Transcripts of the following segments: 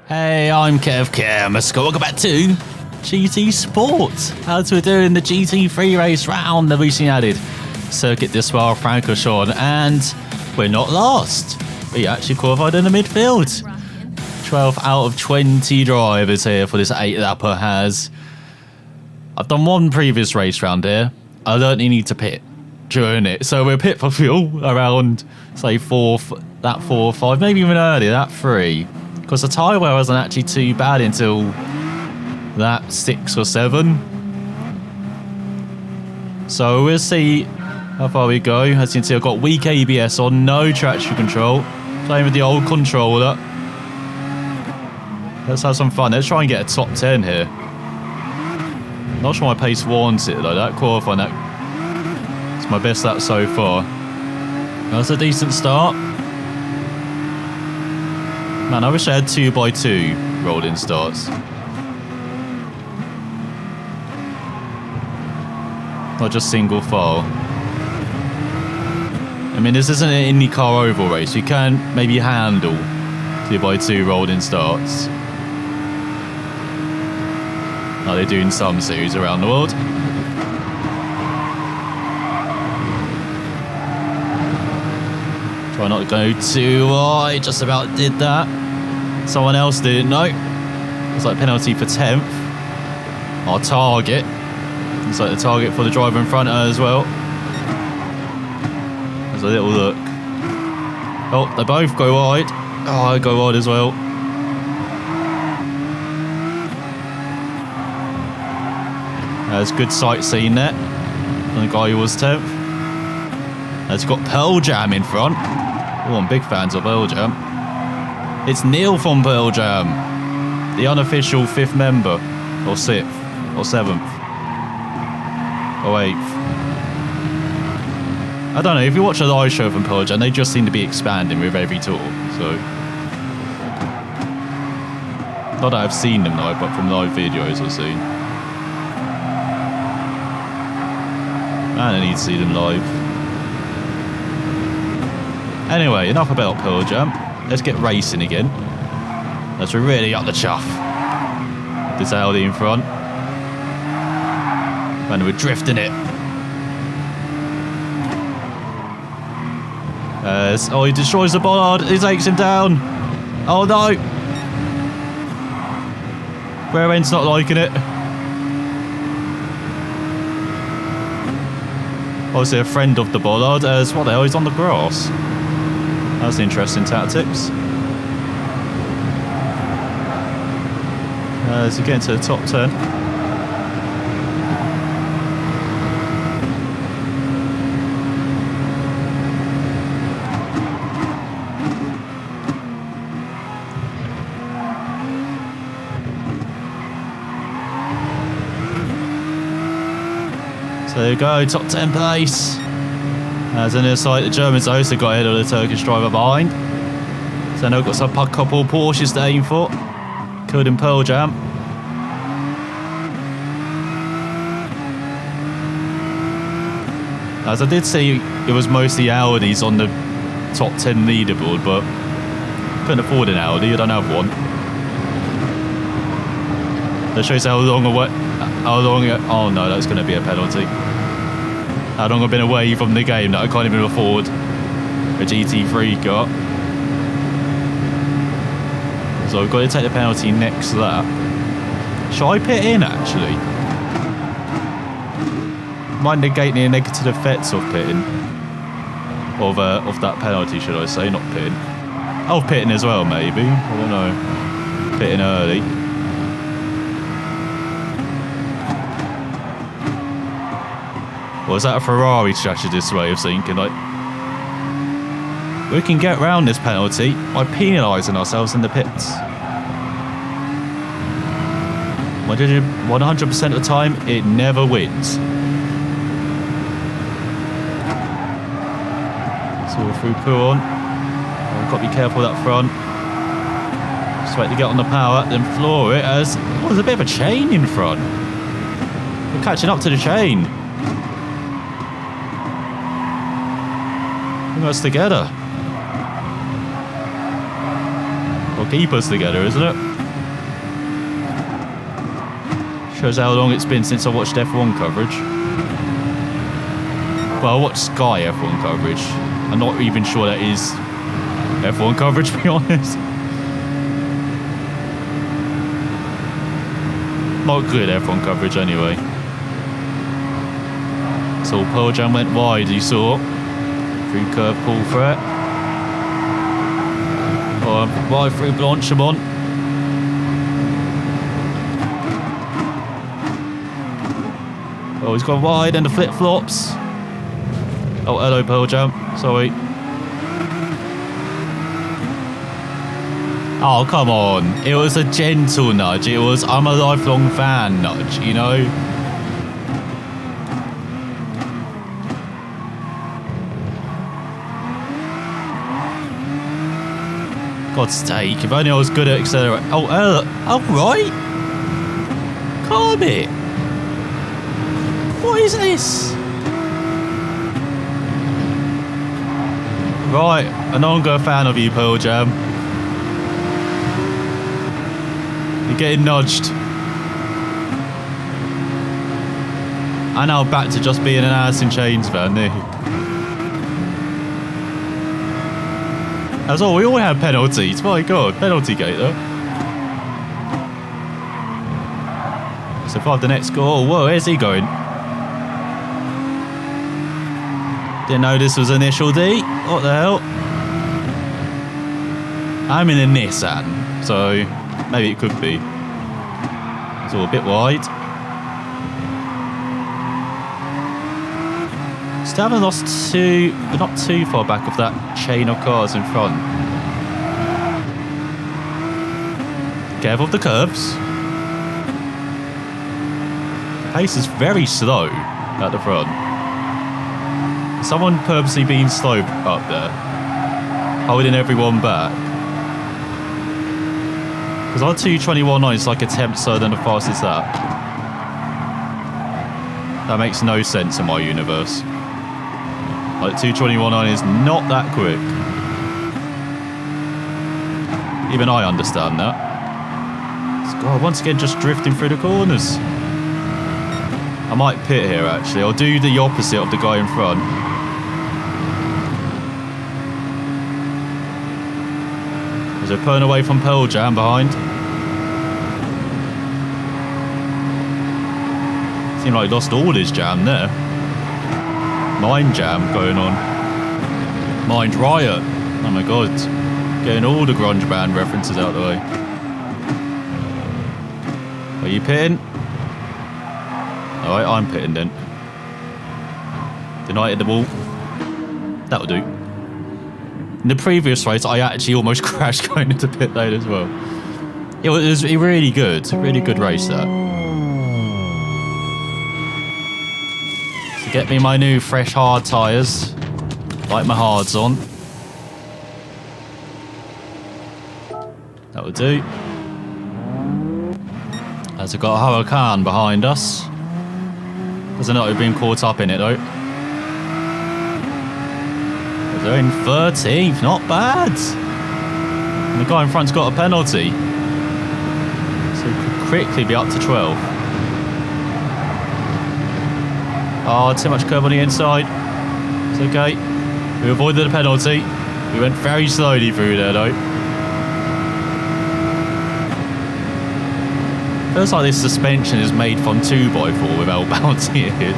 Hey, I'm ElusiveKev. Welcome back to GT Sport. As we're doing the GT3 race round, the recently added Circuit du Francorchamps, and we're not last. We actually qualified in the midfield. 12 out of 20 drivers here for this 8-lapper has. I've done one previous race round here. I don't need to pit during it, so we'll pit for fuel around, say, 4 or 5, maybe even earlier, that 3. Because the tyre wear wasn't actually too bad until that 6 or 7. So we'll see how far we go. As you can see, I've got weak ABS on, no traction control. Playing with the old controller. Let's have some fun. Let's try and get a top 10 here. Not sure my pace warrants it though. That qualifying, it's my best lap so far. That's a decent start. Man, I wish I had 2x2 rolled-in starts. Not just single file. I mean, this isn't an IndyCar oval race. You can maybe handle 2x2 rolled-in starts. Like they do in some series around the world. Try not to go too high, just about did that. Someone else didn't know. It's like penalty for 10th. Our target. It's like the target for the driver in front of her as well. There's a little look. Oh, they both go wide. Oh, I go wide as well. There's good sightseeing there. And the guy who was 10th. Has got Pearl Jam in front. Oh, I'm big fans of Pearl Jam. It's Neil from Pearl Jam, the unofficial 5th member, or 6th, or 7th, or 8th. I don't know, if you watch a live show from Pearl Jam, they just seem to be expanding with every tour, so. Not that I've seen them though, but from live videos I've seen. Man, I need to see them live. Anyway, enough about Pearl Jam. Let's get racing again. Let's really up the chuff. This Audi in front. And we're drifting it. Oh, he destroys the bollard. He takes him down. Oh no. Gran's not liking it. Obviously a friend of the bollard as what the hell, he's on the grass. That's interesting tactics. As we get into the top 10. So there you go, top 10 place. As on the side, the Germans also got ahead of the Turkish driver behind. So now we've got some couple of Porsches to aim for. Killed in Pearl Jam. As I did see, it was mostly Audis on the top 10 leaderboard, but couldn't afford an Audi, I don't have one. That shows how long oh no, that's going to be a penalty. How long I've been away from the game that I can't even afford a GT3 car. So I've got to take the penalty next lap. Should I pit in actually? Might negate the negative effects of pitting. Of that penalty, should I say, not pitting. Oh, pitting as well maybe. I don't know. Pitting early. Or is that a Ferrari strategist's way of thinking? Like, we can get around this penalty by penalising ourselves in the pits. 100% of the time, it never wins. So we're through pull on. I've got to be careful of that front. Just wait to get on the power, then floor it as... Oh, there's a bit of a chain in front. We're catching up to the chain. Bring us together. That'll keep us together, isn't it? Shows how long it's been since I watched F1 coverage. Well, I watched Sky F1 coverage. I'm not even sure that is F1 coverage, to be honest. Not good F1 coverage anyway. So Pearl Jam went wide, you saw. Through curve pull threat. Right through Blanchimont. Oh, he's gone wide and the flip-flops. Oh, hello Pearl Jam. Sorry. Oh, come on. It was a gentle nudge. It was, I'm a lifelong fan nudge, you know? God's sake, if only I was good at accelerate. Oh, right. Calm it. What is this? Right, a non-go fan of you, Pearl Jam. You're getting nudged. I now back to just being an Alice in Chains fan, eh? That's all, we all have penalties. My God, penalty gate though. So far the next goal. Whoa, where's he going? Didn't know this was initial D. What the hell? I'm in a Nissan, so maybe it could be. It's all a bit wide. Still haven't lost too, but not too far back of that chain of cars in front. Careful of the curves. The pace is very slow at the front. Someone purposely being slow up there, holding everyone back. Because our 221.9 is like a tenth slower than the fastest lap. That makes no sense in my universe. Like 221.9 is not that quick. Even I understand that. God, once again just drifting through the corners. I might pit here actually. I'll do the opposite of the guy in front. Is it pulling away from Pearl Jam behind? Seemed like he lost all his jam there. Mind jam going on. Mind riot. Oh my God. Getting all the grunge band references out the way. Are you pitting? Alright, I'm pitting then. Did I hit the wall? That'll do. In the previous race, I actually almost crashed going into pit lane as well. It was really good. A really good race, that. To get me my new fresh hard tyres. Like my hards on. That will do. As we've got a Huracan behind us. Doesn't know we've been caught up in it though. They're in 13th, not bad. And the guy in front's got a penalty. So he could quickly be up to 12. Oh, too much curve on the inside. It's okay. We avoided the penalty. We went very slowly through there though. Feels like this suspension is made from 2x4 with how bouncy it is.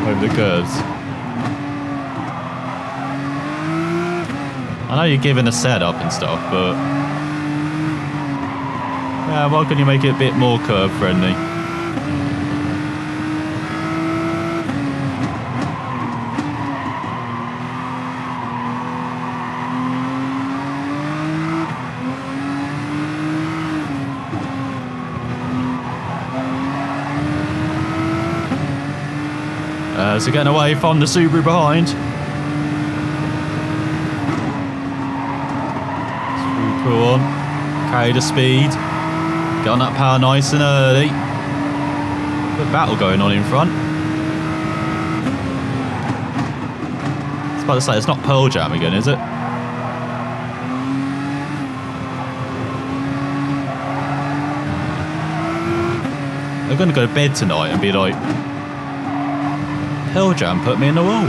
Over the curves. I know you're given a setup and stuff, but yeah, why couldn't you make it a bit more curve friendly? So getting away from the Subaru behind. Subaru pull on, carry the speed, get on that power nice and early. Good battle going on in front. I was about to say, it's not Pearl Jam again, is it? going to go to bed tonight and be like, Pearl Jam put me in the wall.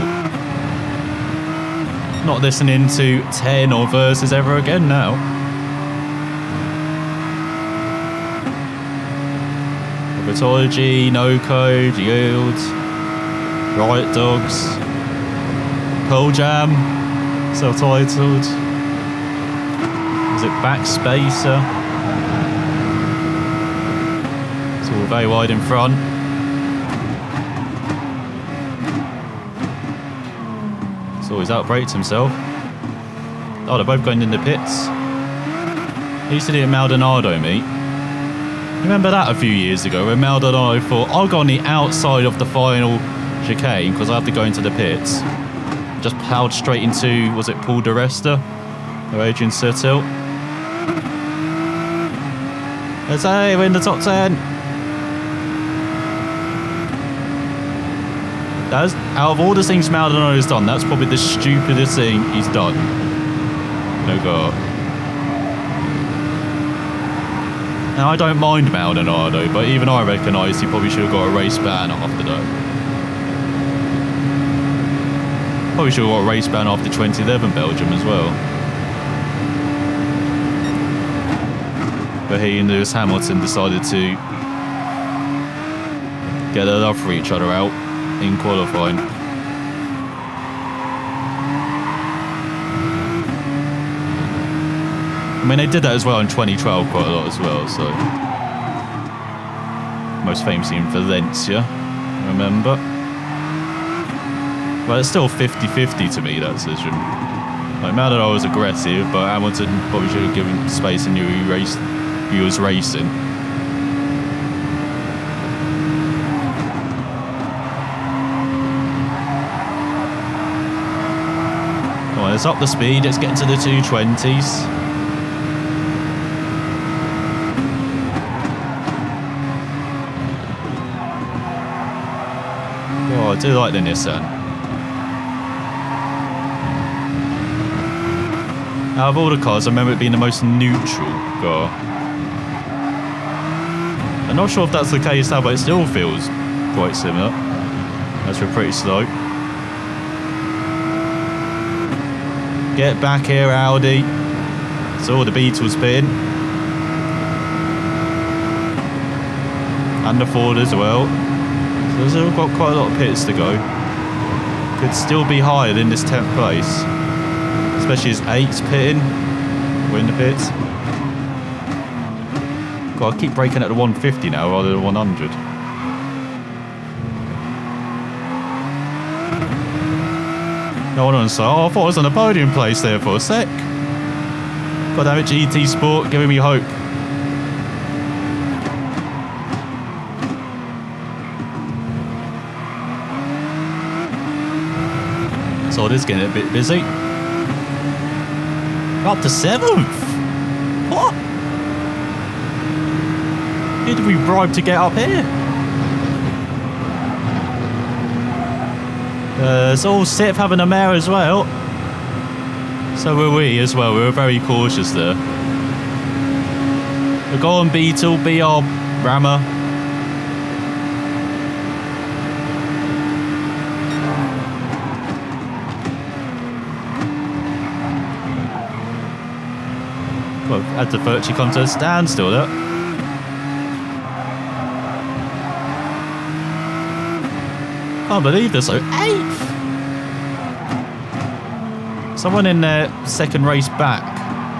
Not listening to 10 or verses ever again now. Herpetology, No Code, Yield, Riot Dogs, Pearl Jam, self-titled. Is it Backspacer? It's all very wide in front. So he's outbraked himself. Oh, they're both going in the pits. He used to do it at Maldonado meet. Remember that a few years ago when Maldonado thought, I'll go on the outside of the final chicane because I have to go into the pits. Just plowed straight into, was it Paul Di Resta or Adrian Sertil? Let's say we're in the top 10. That's, out of all the things Maldonado's done, that's probably the stupidest thing he's done. No God. Now, I don't mind Maldonado, but even I recognise he probably should have got a race ban after that. Probably should have got a race ban after 2011 Belgium as well. But he and Lewis Hamilton decided to get their love for each other out in qualifying. I mean, they did that as well in 2012 quite a lot as well, so. Most famously in Valencia, remember? But it's still 50-50 to me, that decision. Like, Maldonado was aggressive, but Hamilton probably should have given space and knew he was racing. Well, let's up the speed, let's get into the 220s. Oh, I do like the Nissan. Out of all the cars, I remember it being the most neutral car. I'm not sure if that's the case now, but it still feels quite similar. As we're pretty slow. Get back here, Audi. Saw the Beatles pin. And the Ford as well. So there's got quite a lot of pits to go. Could still be higher than this 10th place. Especially as 8's pitting. We're in the pits. God, I keep breaking at the 150 now rather than 100. No one else. Oh, I thought I was on the podium place there for a sec. God damn it, GT Sport giving me hope. So it is getting a bit busy. Up to 7th. What? Who did we bribe to get up here? It's all Sith having a mare as well. So were we as well. We were very cautious there. We'll go on Beetle, be our rammer. Well, had to virtually come to a standstill there. Can't believe this. So 8th. Someone in their second race back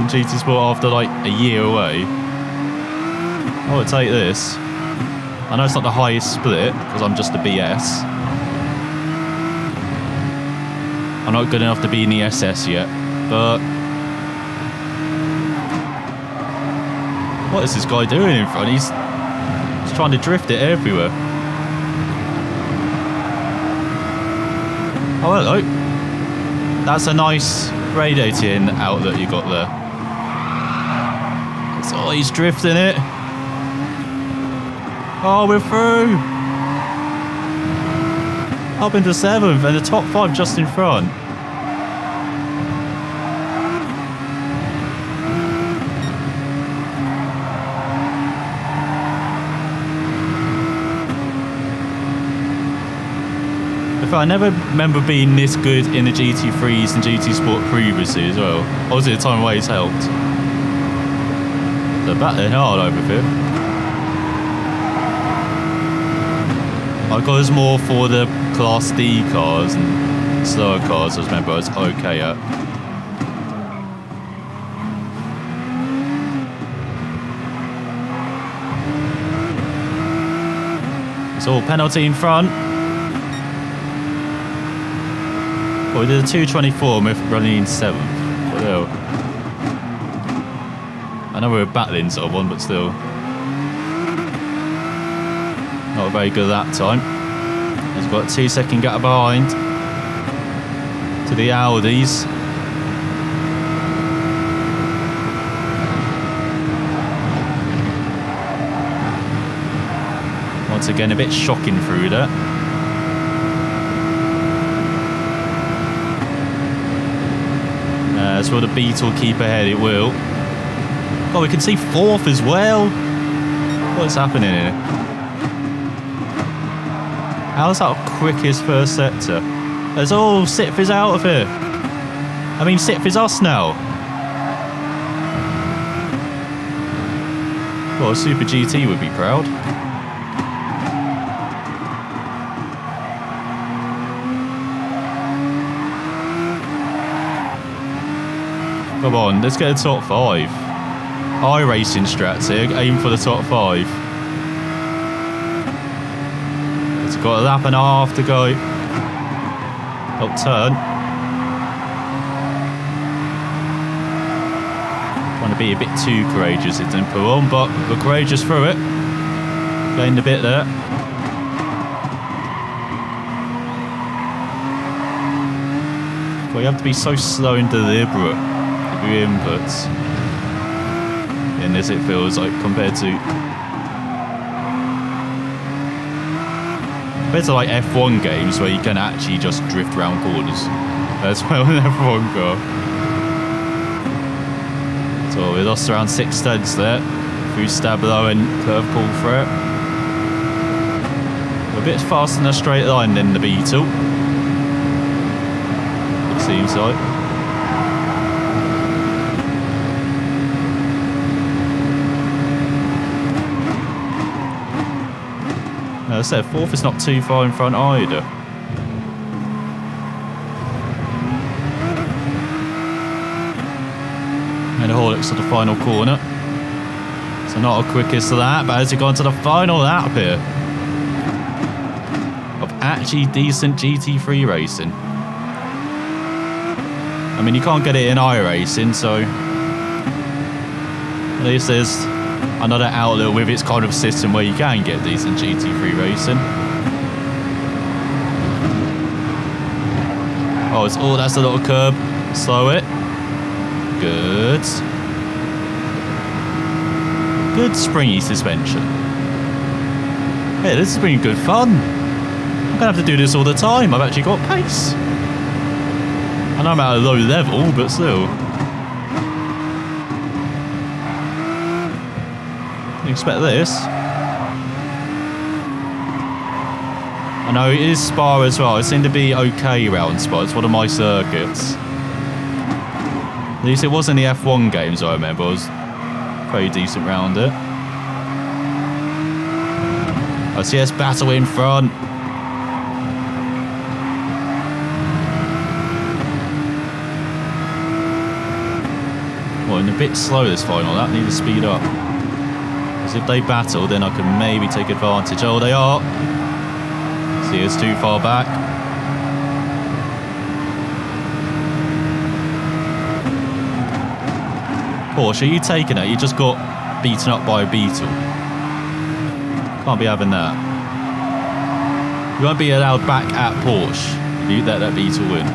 in GT Sport after like a year away. I would take this. I know it's not the highest split because I'm just a BS. I'm not good enough to be in the SS yet, but what is this guy doing in front? He's trying to drift it everywhere. Oh, hello. That's a nice radiating outlet you got there. So he's drifting it. Oh, we're through. Up into 7th and the top 5 just in front. fair, I never remember being this good in the GT3s and GT Sport previously as well. Obviously, the time away's helped. They're battling hard over here. I got more for the Class D cars and slower cars, I remember I was okay at. So penalty in front. Well, we did a 2:24 and we're running in 7th. What the hell? I know we were battling sort of one, but still. Not very good that time. He's got a 2-second gap behind to the Audis. Once again, a bit shocking through that. As will the Beetle keep ahead? It will. Oh, we can see 4th as well. What's happening here? How's that quickest first sector? There's all Sixth is out of here. I mean, Sixth is us now. Well, Super GT would be proud. Come on, let's get a top 5. iRacing strats here, aim for the top 5. It's got a lap and a half to go. Up turn. Trying to be a bit too courageous, it didn't pull on, but we're courageous through it. Gained a bit there. Well, you have to be so slow and deliberate with your inputs in this, it feels like, compared to like F1 games where you can actually just drift around corners. That's well an F1 car. So we lost around 6 tenths there through Stabilo and curve pull threat. We're a bit faster in a straight line than the Beetle, it seems like. As I said, 4th is not too far in front either. And the Horlicks to the final corner. So not a quickest of that, but as you go into the final lap here of actually decent GT3 racing. I mean, you can't get it in iRacing, so at least there's another outlet with its kind of system where you can get decent GT3 racing. Oh, that's a little curb. Slow it. Good. Good springy suspension. Hey, this has been good fun. I'm gonna have to do this all the time. I've actually got pace. I know I'm at a low level, but still. Expect this. I know it is Spa as well. It seemed to be okay around Spa. It's one of my circuits. At least it wasn't the F1 games, I remember. I was pretty decent round it. OCS battle in front. Well, and a bit slow this final lap. Need to speed up. If they battle, then I can maybe take advantage. Oh, they are. See, it's too far back. Porsche, are you taking it? You just got beaten up by a Beetle. Can't be having that. You won't be allowed back at Porsche if you let that Beetle win.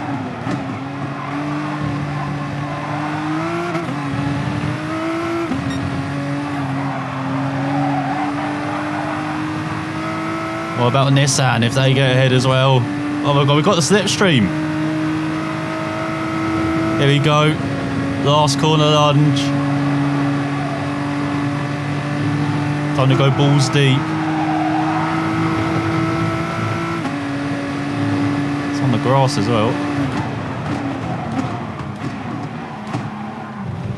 What about Nissan if they get ahead as well? Oh my god, we've got the slipstream. Here we go. Last corner lunge. Time to go balls deep. grass as well.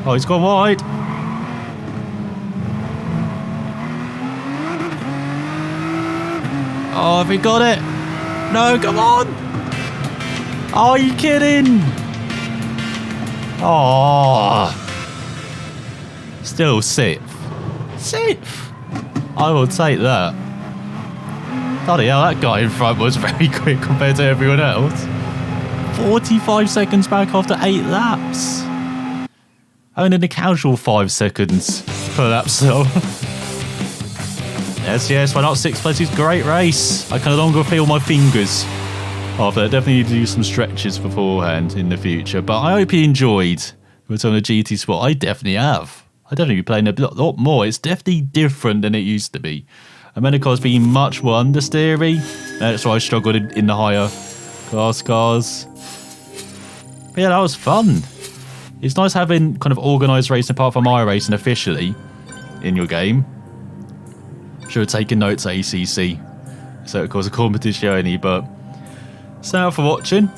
Oh, he's gone wide. Oh, have we got it? No, come on. Oh, are you kidding? Oh. Still sixth. Sixth. I will take that. Bloody hell, that guy in front was very quick compared to everyone else. 45 seconds back after 8 laps. Only a casual 5 seconds per lap still. Yes, why not? 6th place is a great race. I can no longer feel my fingers after that. Definitely need to do some stretches beforehand in the future. But I hope you enjoyed what's on the GT Sport. I definitely have. I definitely be playing a lot more. It's definitely different than it used to be. I mean, of course, being much more understeery. That's why I struggled in the higher class cars. But yeah, that was fun. It's nice having kind of organised racing apart from my racing officially in your game. Should have taken notes at ACC. So, of course, a competition only, but thank you for watching.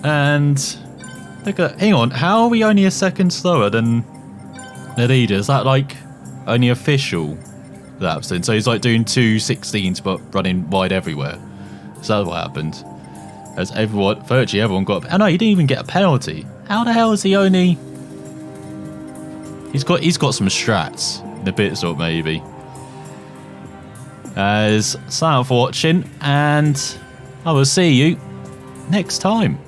And look at, hang on, how are we only a second slower than the leader? Is that like only official laps then? So he's like doing 2:16s but running wide everywhere. Is that what happened? As everyone, virtually everyone got, oh no, he didn't even get a penalty. How the hell is he only? He's got some strats in the pit stop maybe. As thank you for watching, and I will see you next time.